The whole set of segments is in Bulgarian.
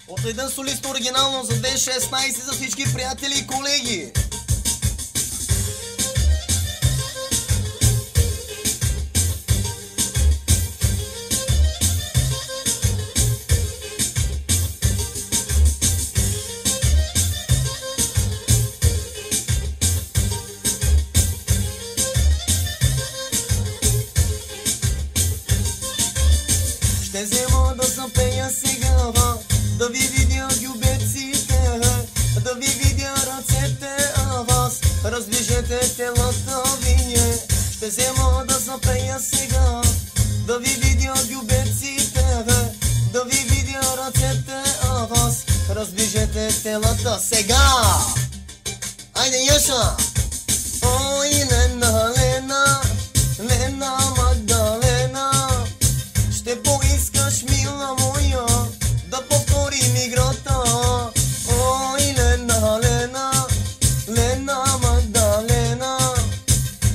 От един солист оригинално за 2016 за всички приятели и колеги. Ще взема да запея сега, да ви видя гюбеците, да ви видя ръцете, а вас раздвижете телата вие. Ще взема да запея сега, да ви видя гюбеците, да ви видя ръцете, а вас раздвижете телата сега. Айде, Яша! Ой, Лена, Лена, Лена Магдалена, ще поискаш, мила моя, да повторим играта. Ой, Лена, Лена, Лена Магдалена,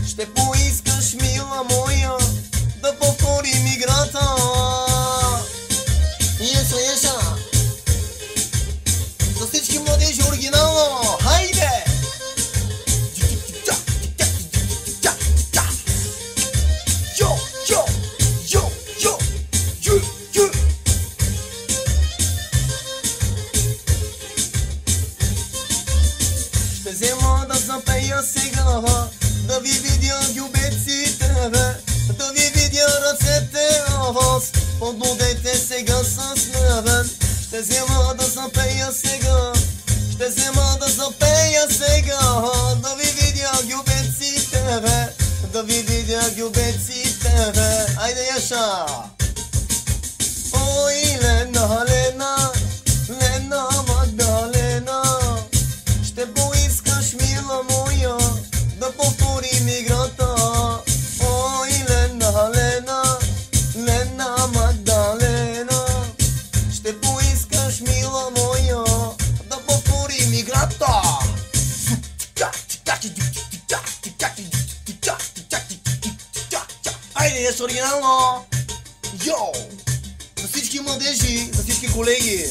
ще поискаш, мила моя, да повторим играта. Еша, еша! За всички младежи оригинално! Хайде! Ще взема да запея сега, да ви видя гюбеците, да ви видя ръцете, а вас подлудете сега с мен. Ще взема да запея сега, ще взема да запея сега, да ви видя гюбеците, да ви видя гюбеците. Айде, Яша! Ой, Лена, Лена, Лена Магдалена, ще поискаш, мила моя, да повторим играта. Ой, Лена, Лена, Лена Магдалена, ще поискаш, мила моя, да повторим играта. Айде, е оригинално! Йоу! За всички младежи, за всички колеги!